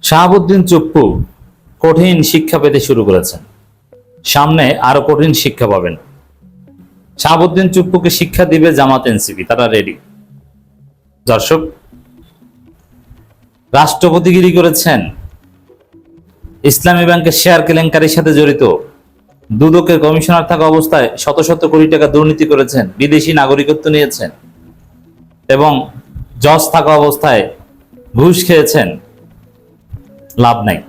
শাহাবুদ্দিন চুপ্পু কঠিন শিক্ষা পেতে শুরু করেছেন। সামনে আরো কঠিন শিক্ষা পাবেন। শাহাবুদ্দিন চুপ্পুকে শিক্ষা দিবে জামাত এনসিপি, তারা রেডি। দর্শক, রাষ্ট্রপতিগিরি করেছেন, ইসলামী ব্যাংকের শেয়ার কেলেঙ্কারির সাথে জড়িত, দুদকের কমিশনার থাকা অবস্থায় শত শত কোটি টাকা দুর্নীতি করেছেন, বিদেশি নাগরিকত্ব নিয়েছেন এবং জজ থাকা অবস্থায় ঘুষ খেয়েছেন। লাভ নাই,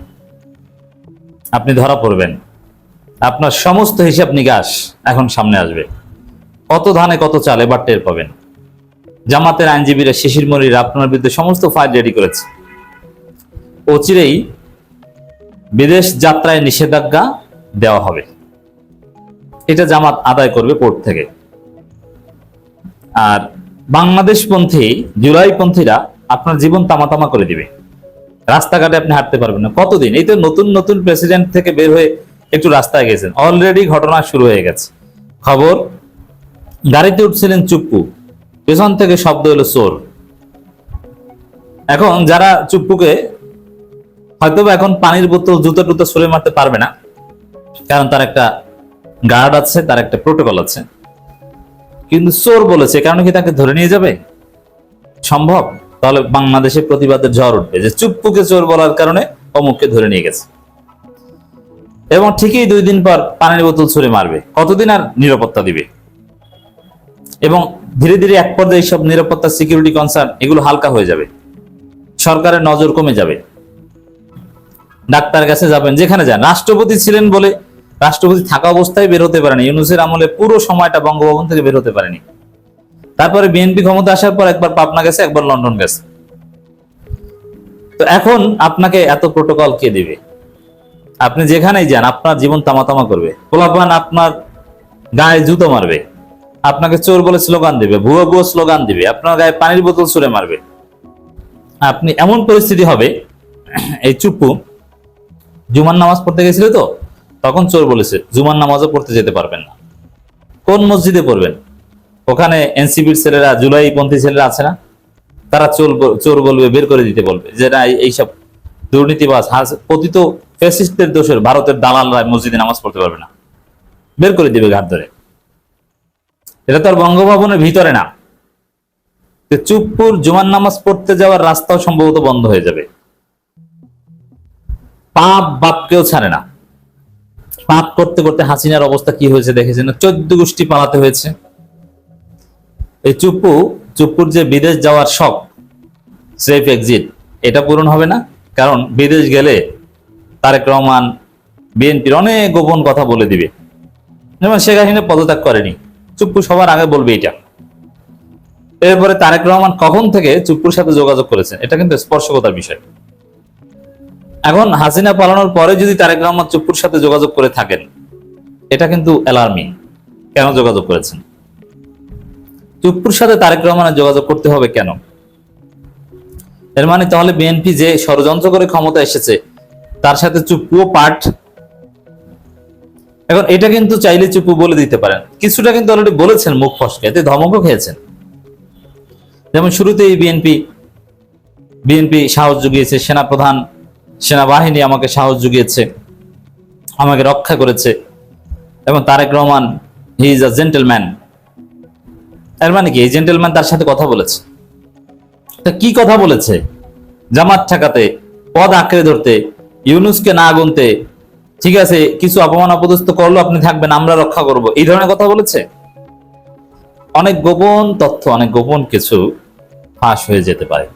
আপনি ধরা পড়বেন। আপনার সমস্ত হিসাব নিকাশ এখন সামনে আসবে। কত ধানে কত চাল এবার টের পাবেন। জামাতের আইনজীবীরা, শিশির মনিরা আপনার বিরুদ্ধে সমস্ত ফাইল রেডি করেছে। অচিরেই বিদেশ যাত্রায় নিষেধাজ্ঞা দেওয়া হবে, এটা জামাত আদায় করবে কোর্ট থেকে। আর বাংলাদেশপন্থী, জুলাইপন্থীরা আপনার জীবন তামাতামা করে দিবে। রাস্তাঘাটে আপনি হাঁটতে পারবেন না কতদিন। এই তো নতুন নতুন প্রেসিডেন্ট থেকে বের হয়ে একটু রাস্তায় গেছেন, অলরেডি ঘটনা শুরু হয়ে গেছে। খবর, গাড়িতে উঠছিলেন চুপ্পু, পেছন থেকে শব্দ হলো চোর। এখন যারা চুপ্পুকে হয়তো এখন পানির বোতল, জুতো টুতো ছুড়ে মারতে পারবে না, কারণ তার একটা গার্ড আছে, তার একটা প্রোটোকল আছে। কিন্তু চোর বলেছে, কারণ কি তাকে ধরে নিয়ে যাবে সম্ভব? তাহলে বাংলাদেশে প্রতিবাদের ঝড় উঠবে যে চুপ্পুকে চোর বলার কারণে অমুককে ধরে নিয়ে গেছে। এবং ঠিকই 2 দিন পর পানির বোতল ছুড়ে মারবে। কতদিন আর নিরাপত্তা দিবে? এবং ধীরে ধীরে এক পর্যায়ে এইসব নিরাপত্তা, সিকিউরিটি কনসার্ন এগুলো হালকা হয়ে যাবে, সরকারের নজর কমে যাবে। ডাক্তার কাছে যাবেন, যেখানে যান। রাষ্ট্রপতি ছিলেন বলে রাষ্ট্রপতি থাকা অবস্থায় বের হতে পারেনি। ইউনূসের আমলে পুরো সময়টা বঙ্গভবন থেকে বের হতে পারেনি। তারপরে বিএনপি ক্ষমতা আসার পর একবার পাবনা গেছে, একবার লন্ডন গেছে। তো এখন আপনাকে এত প্রোটোকল কে দিবে? আপনি যেখানেই যান আপনার জীবন তামাতামা করবে। পোলাপান আপনার গায়ে জুতো মারবে, আপনাকে চোর বলে স্লোগান দিবে, ভুয়ো ভুয়ো স্লোগান দিবে, আপনার গায়ে পানির বোতল ছুড়ে মারবে। আপনি এমন পরিস্থিতি হবে, এই চুপ্পু জুমার নামাজ পড়তে গেছিল, তো তখন চোর বলেছে জুমার নামাজও পড়তে যেতে পারবেন না। কোন মসজিদে পড়বেন? ওখানে এনসিপির ছেলেরা, জুলাই পন্থী ছেলেরা আছে না, তারা চোর বলবে, বের করে দিতে বলবে যে না, এইসব দুর্নীতিবাজ, পতিত ফ্যাসিস্টদের দোষের ভারতের দালালরা মসজিদে নামাজ পড়তে পারবে না, বের করে দিবে ঘাট ধরে। এটা তো আর বঙ্গভবনের ভিতরে না। চুপ্পুর জুমার নামাজ পড়তে যাওয়ার রাস্তাও সম্ভবত বন্ধ হয়ে যাবে। পাপ বাপকেও ছাড়ে না। পাপ করতে করতে হাসিনার অবস্থা কি হয়েছে দেখেছেন? 14 গোষ্ঠী পালাতে হয়েছে। এই চুপ্পুর যে বিদেশ যাওয়ার শখ, সেফ এক্সিট, এটা পূরণ হবে না। কারণ বিদেশ গেলে তারেক রহমান বিএনপির অনেক গোপন কথা বলে দিবে। যেমন শেখ হাসিনা পদত্যাগ করেনি, চুপ্পু সবার আগে বলবে এটা। এরপরে তারেক রহমান কখন থেকে চুপ্পুর সাথে যোগাযোগ করেছেন, এটা কিন্তু স্পর্শকতার বিষয়। এখন হাসিনা পালানোর পরে যদি তারেক রহমান চুপ্পুর সাথে যোগাযোগ করে থাকেন, এটা কিন্তু অ্যালার্মিং। কেন যোগাযোগ করেছেন? চুপ্পুর সাথে তারেক রহমানের যোগাযোগ করতে হবে কেন? এর মানে তাহলে বিএনপি যে ষড়যন্ত্র করে ক্ষমতা এসেছে, তার সাথে চুপ্পুও পার্ট। এখন এটা কিন্তু চাইলে চুপ্পু বলে দিতে পারেন, কিছুটা কিন্তু অলরেডি বলেছেন মুখ ফসকে, এতে ধমকও খেয়েছেন। যেমন শুরুতেই বিএনপি সাহস জুগিয়েছে, সেনাপ্রধান, সেনাবাহিনী আমাকে সাহস জুগিয়েছে, আমাকে রক্ষা করেছে, এবং Tarique Rahman he is a gentleman. এর মানে কি এই জেন্টলম্যান তার সাথে কথা বলেছে? তা কি কথা বলেছে? জামাত ঠেকাতে, পদ আঁকড়ে ধরতে, ইউনূসকে না গুনতে, ঠিক আছে কিছু অপমান অপদস্থ করলো আপনি থাকবেন, আমরা রক্ষা করব, এই ধরনের কথা বলেছে। অনেক গোপন তথ্য, অনেক গোপন কিছু ফাঁস হয়ে যেতে পারে।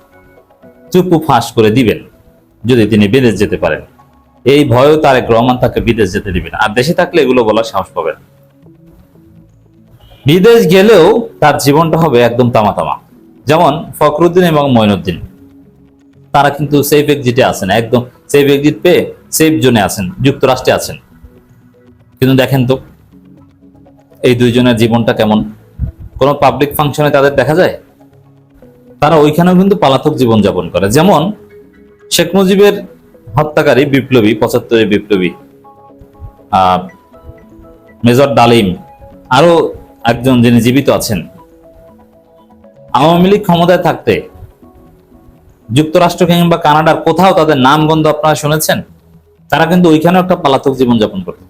চুপ্পু ফাঁস করে দিবেন যদি তিনি বিদেশ যেতে পারেন। এই ভয়ও তারেক রহমান তাকে বিদেশ যেতে দিবেন। আর দেশে থাকলে এগুলো বলার সাহস পাবেন। বিদেশ গেলেও তার জীবনটা হবে একদম তামাতামা। যেমন ফখরুদ্দিন এবং মঈনুদ্দিন, তারা কিন্তু সেফ এক্সিটে আছেন, একদম সেফ এক্সিট পেয়ে সেফ জোনে আছেন, যুক্তরাষ্ট্রে আছেন। কিন্তু দেখেন তো এই দুইজনের জীবনটা কেমন। কোনো পাবলিক ফাংশনে তাদের দেখা যায়? তারা ওইখানেও কিন্তু পালাতক জীবন যাপন করে। যেমন শেখ মুজিবের হত্যাকারী বিপ্লবী, 75 বিপ্লবী মেজর ডালিম, আরো একজন যিনি জীবিত আছেন, আওয়ামী লীগ ক্ষমতায় থাকতে যুক্তরাষ্ট্র কিংবা কানাডার কোথাও তাদের নাম গন্ধ আপনারা শুনেছেন? তারা কিন্তু ওইখানে একটা পলাতক জীবনযাপন করত।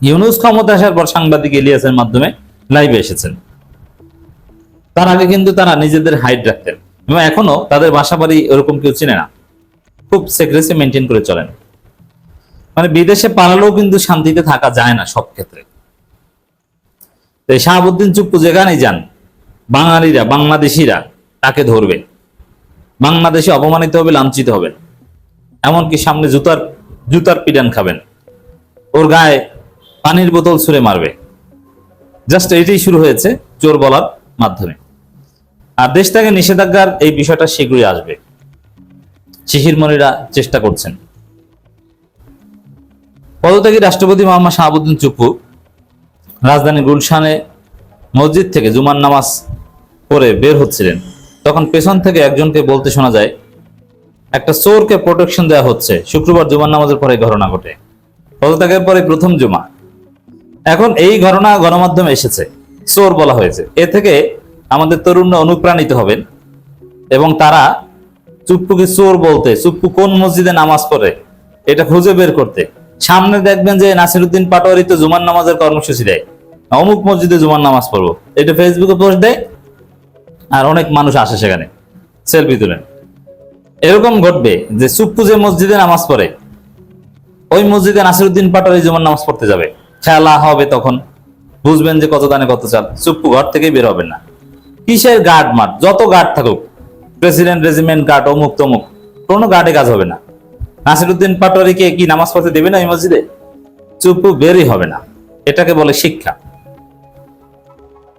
ইউনূস ক্ষমতা আসার পর সাংবাদিক ইলিয়াসের মাধ্যমে লাইভে এসেছেন। তার আগে কিন্তু তারা নিজেদের হাইড রাখতেন এবং এখনো তাদের বাসা বাড়ি ওরকম কেউ চিনে না, খুব সিক্রেসি মেনটেন করে চলেন। মানে বিদেশে পালালেও কিন্তু শান্তিতে থাকা যায় না সব ক্ষেত্রে। শাহাবুদ্দিন চুপ্পু যেখানেই যান, বাঙালিরা বাংলাদেশিরা তাকে ধরবে, বাংলাদেশে অপমানিত হবে, লাঞ্ছিত হবেন, এমনকি সামনে জুতার পিটান খাবেন, ওর গায়ে পানির বোতল ছুঁড়ে মারবে। জাস্ট এটাই শুরু হয়েছে চোর বলার মাধ্যমে। আর দেশ থেকে নিষেধাজ্ঞার এই বিষয়টা শীঘ্রই আসবে, শিশির মনিরা চেষ্টা করছেন। পদত্যাগী রাষ্ট্রপতি মোহাম্মদ শাহাবুদ্দিন চুপ্পু রাজধানী গুলশানে মসজিদ থেকে জুমার নামাজ পড়ে বের হচ্ছিলেন, তখন পেছন থেকে একজনকে বলতে শোনা যায়, একটা চোরকে প্রোটেকশন দেওয়া হচ্ছে। শুক্রবার জুমার নামাজের পরে ঘটনা ঘটে, পদত্যাগের পরে প্রথম জুমা। এখন এই ঘটনা গণমাধ্যমে এসেছে, চোর বলা হয়েছে। এ থেকে আমাদের তরুণরা অনুপ্রাণিত হবেন এবং তারা চুপ্পুকে চোর বলতে, চুপ্পু কোন মসজিদে নামাজ পড়ে এটা খুঁজে বের করতে। সামনে দেখবেন যে নাসিরউদ্দিন পাটোয়ারি তো জুমার নামাজের কর্মসূচি দেয়, অমুক মসজিদে জুমার নামাজ পড়বো, এটা ফেসবুকে পোস্ট দেয়, আর অনেক মানুষ আসে সেখানে সেলফি তুলেন। এরকম ঘটবে যে চুপ্পু যে মসজিদে নামাজ পড়ে ওই মসজিদে নাসিরউদ্দিন পাটোয়ারি জুমার নামাজ পড়তে যাবে, খেলা হবে, তখন বুঝবেন যে কত দানে কত চাল। চুপ্পু ঘর থেকেই বের হবেন না। কিসের গার্ড মাঠ, যত গার্ড থাকুক, প্রেসিডেন্ট রেজিমেন্ট গার্ড, অমুক তমুক, কোনো গার্ডে কাজ হবে না। নাসিরউদ্দিন পাটোয়ারিকে কি নামাজ পড়তে দেবে না এই মসজিদে? চুপ্পু বেরই হবে না। এটাকে বলে শিক্ষা।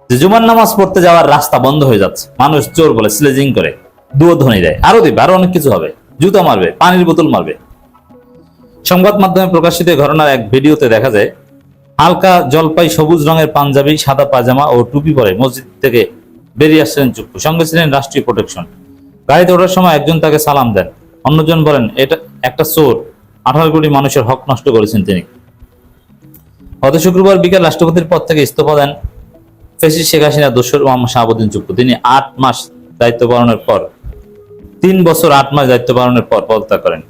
যে জুমার নামাজ পড়তে যাওয়ার রাস্তা বন্ধ হয়ে যাচ্ছে, মানুষ চোর বলে স্লেজিং করে, দুয়োধ্বনি দেয়, আরো দিবে, আরো অনেক কিছু হবে, জুতা মারবে, পানির বোতল মারবে। সংবাদ মাধ্যমে প্রকাশিত ঘটনার এক ভিডিওতে দেখা যায়, হালকা জলপাই সবুজ রঙের পাঞ্জাবি, সাদা পায়জামা ও টুপি পরে মসজিদ থেকে বেরিয়ে আসছিলেন চুপ্পু। সঙ্গে ছিলেন রাষ্ট্রীয় প্রোটেকশন। গাড়িতে ওঠার সময় একজন তাকে সালাম দেন, অন্যজন বলেন এটা একটা চোর, 18 কোটি মানুষের হক নষ্ট করেছেন তিনি। গত শুক্রবার বিকেল রাষ্ট্রপতির পদ থেকে ইস্তফা দেন ফ্যাসিস্ট শেখ হাসিনা দোসর মোহাম্মদ শাহাবুদ্দিন চুপ্পু। তিনি 8 মাস দায়িত্ব পালনের পর 3 বছর 8 মাস দায়িত্ব পালনের পর পদত্যাগ করেন।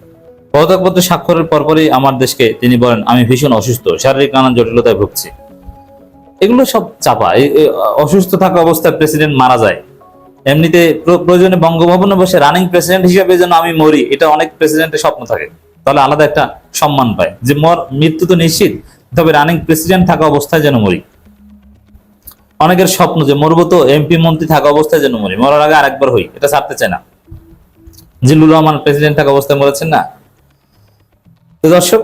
পদত্যাগপত্র স্বাক্ষরের পরপরই আমার দেশকে তিনি বলেন, আমি ভীষণ অসুস্থ, শারীরিক নানান জটিলতায় ভুগছি। এগুলো সব চাপা। অসুস্থ থাকা অবস্থায় প্রেসিডেন্ট মারা যায়, এমনিতে প্রয়োজনে বঙ্গভবনে বসে রানিং প্রেসিডেন্ট হিসেবে যেন আমি মরি, এটা অনেক প্রেসিডেন্টের স্বপ্ন থাকে, তাহলে আলাদা একটা সম্মান পায় যে মৃত্যু তো নিশ্চিত, তবে রানিং প্রেসিডেন্ট থাকা অবস্থায় যেন মরি। অনেকের স্বপ্ন যে মরবো তো এমপি মন্ত্রী থাকা অবস্থায় যেন মরি, মরার আগে আরেকবার হই, এটা ছাড়তে চায় না। জিল্লুর রহমান প্রেসিডেন্ট থাকা অবস্থায় মরেছেন না। তো দর্শক,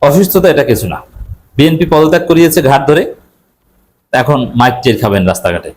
অসুস্থতা এটা কিছু না। বিএনপি পদত্যাগ করিয়েছে ঘাট ধরে, এখন মাইক টের খাবেন রাস্তাঘাটে।